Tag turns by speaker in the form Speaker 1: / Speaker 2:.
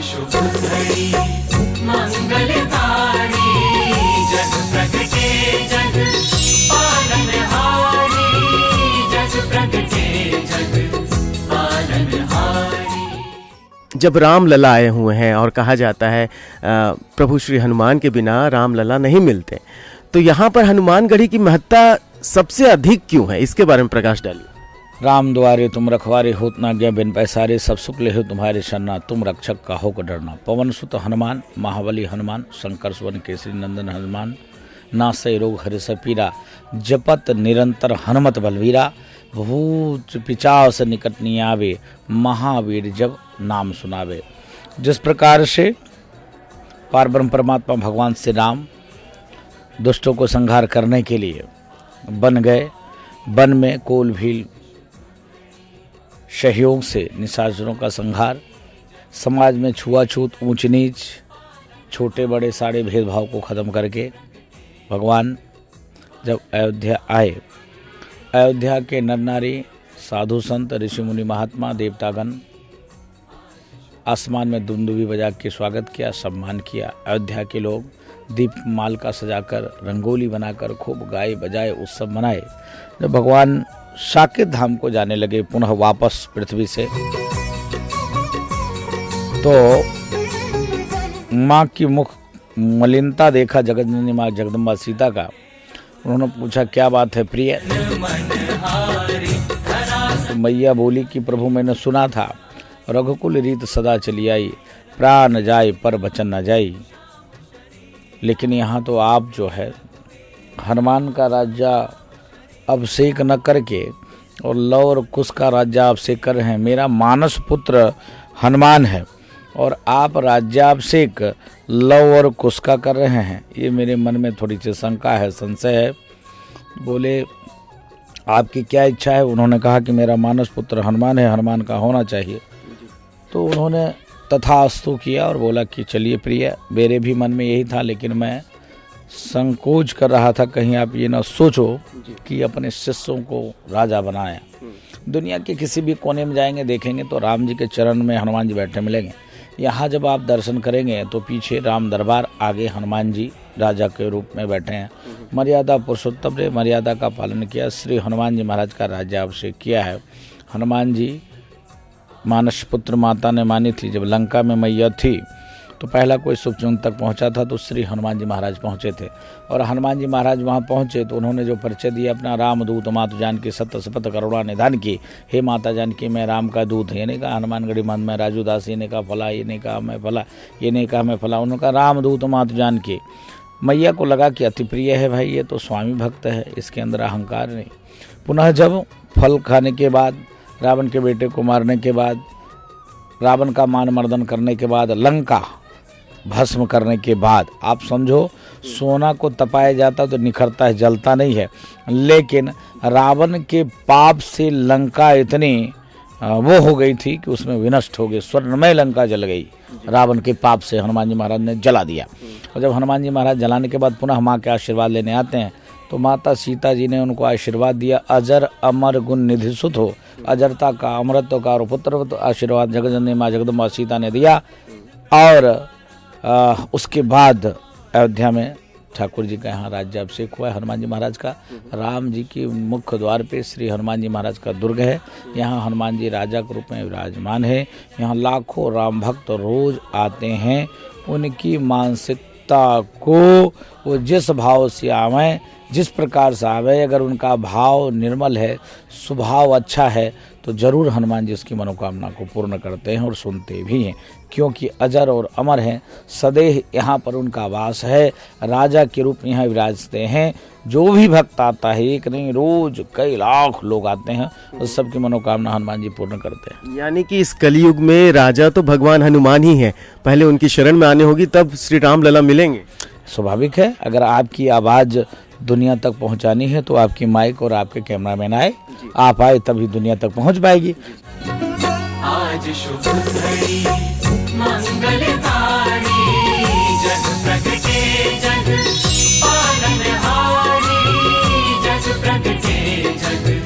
Speaker 1: शुभ घड़ी मंगलकारी, जग प्रगटे जग पालनहारी, जग प्रगटे जग पालनहारी।
Speaker 2: जब राम लला आए हुए हैं और कहा जाता है प्रभु श्री हनुमान के बिना राम लला नहीं मिलते, तो यहाँ पर हनुमानगढ़ी की महत्ता सबसे अधिक क्यों है, इसके बारे में प्रकाश डालिए।
Speaker 3: राम द्वारे तुम रखवारे होत ना गया बिन पैसारे, सब सुख ले हो तुम्हारे शरणा, तुम रक्षक काहो को डरना। पवन सुत हनुमान, महाबली हनुमान, शंकर सुवन केसरी नंदन हनुमान, नासै रोग हरि सब पीरा, जपत निरंतर हनुमत बलवीरा, भूत पिचाव से निकट नहीं आवे, महावीर जब नाम सुनावे। जिस प्रकार से पारब्रह्म परमात्मा भगवान श्री राम दुष्टों को संहार करने के लिए बन गए, वन में कोल भील सहयोग से निशाचरों का संहार, समाज में छुआछूत ऊंच नीच छोटे बड़े सारे भेदभाव को ख़त्म करके भगवान जब अयोध्या आए, अयोध्या के नर नारी साधु संत ऋषि मुनि महात्मा देवतागण आसमान में दुंदुभी बजा के स्वागत किया, सम्मान किया। अयोध्या के लोग दीप मालका सजाकर रंगोली बनाकर खूब गाए बजाए उत्सव मनाए। जब भगवान साकेत धाम को जाने लगे पुनः वापस पृथ्वी से, तो माँ की मुख मलिनता देखा जगतजननी माँ जगदम्बा सीता का। उन्होंने पूछा क्या बात है प्रिय, तो मैया बोली कि प्रभु मैंने सुना था रघुकुल रीत सदा चली आई, प्राण जाए पर वचन न जाई, लेकिन यहाँ तो आप जो है हनुमान का राज्य अभिषेक न करके और लव और कुश का राज्य अभिषेक कर रहे हैं। मेरा मानस पुत्र हनुमान है और आप राज्याभिषेक लव और कुश का कर रहे हैं, ये मेरे मन में थोड़ी सी शंका है, संशय है। बोले आपकी क्या इच्छा है? उन्होंने कहा कि मेरा मानस पुत्र हनुमान है, हनुमान का होना चाहिए। तो उन्होंने तथास्तु किया और बोला कि चलिए प्रिय, मेरे भी मन में यही था, लेकिन मैं संकोच कर रहा था कहीं आप ये ना सोचो कि अपने शिष्यों को राजा बनाया। दुनिया के किसी भी कोने में जाएंगे देखेंगे तो राम जी के चरण में हनुमान जी बैठे मिलेंगे। यहाँ जब आप दर्शन करेंगे तो पीछे राम दरबार, आगे हनुमान जी राजा के रूप में बैठे हैं। मर्यादा पुरुषोत्तम ने मर्यादा का पालन किया, श्री हनुमान जी महाराज का राज्याभिषेक किया है। हनुमान जी मानस पुत्र माता ने मानी थी। जब लंका में मैया थी तो पहला कोई शुभचिन्ह तक पहुंचा था तो श्री हनुमान जी महाराज पहुंचे थे, और हनुमान जी महाराज वहां पहुंचे तो उन्होंने जो परिचय दिया अपना, राम दूत मातु जानकी सत्य शपथ करुणा निधान की, हे माता जानकी मैं राम का दूत। ये नहीं कहा हनुमानगढ़ी मन में राजू दास, ये नहीं कहा फला, ये नहीं कहा मैं फला, ये नहीं कहा मैं फला, उन्होंने कहा राम दूत मातु जानकी। मैया को लगा कि अति प्रिय है भाई, ये तो स्वामी भक्त है, इसके अंदर अहंकार नहीं। पुनः जब फल खाने के बाद, रावण के बेटे को मारने के बाद, रावण का मान मर्दन करने के बाद, लंका भस्म करने के बाद, आप समझो सोना को तपाया जाता तो निखरता है, जलता नहीं है, लेकिन रावण के पाप से लंका इतनी वो हो गई थी कि उसमें विनष्ट हो गई, स्वर्णमय लंका जल गई रावण के पाप से। हनुमान जी महाराज ने जला दिया, और जब हनुमान जी महाराज जलाने के बाद पुनः माँ के आशीर्वाद लेने आते हैं तो माता सीता जी ने उनको आशीर्वाद दिया, अजर अमर गुण निधि सुत हो, अजरता का अमरत्व का और पुत्रवत आशीर्वाद जगतजननी माँ जगदम्बा सीता ने दिया। और उसके बाद अयोध्या में ठाकुर जी का यहाँ राज्याभिषेक हुआ है हनुमान जी महाराज का। राम जी के मुख्य द्वार पे श्री हनुमान जी महाराज का दुर्ग है, यहाँ हनुमान जी राजा के रूप में विराजमान है। यहाँ लाखों राम भक्त रोज आते हैं, उनकी मानसिकता को वो जिस भाव से आवें, जिस प्रकार से आवे, अगर उनका भाव निर्मल है, स्वभाव अच्छा है, तो जरूर हनुमान जी उसकी मनोकामना को पूर्ण करते हैं और सुनते भी हैं, क्योंकि अजर और अमर हैं। सदैव यहाँ पर उनका वास है, राजा के रूप में यहाँ विराजते हैं। जो भी भक्त आता है, एक नहीं रोज कई लाख लोग आते हैं, उस सबकी मनोकामना हनुमान जी पूर्ण करते हैं।
Speaker 2: यानी कि इस कलयुग में राजा तो भगवान हनुमान ही है, पहले उनकी शरण में आने होगी तब श्री राम लला मिलेंगे।
Speaker 3: स्वाभाविक है, अगर आपकी आवाज़ दुनिया तक पहुंचानी है तो आपकी माइक और आपके कैमरामैन आए, आप आए तभी दुनिया तक पहुंच पाएगी।
Speaker 1: आज शुभ घड़ी मंगलकारी, जग प्रगटे जग पालनहारी, जग प्रगटे जग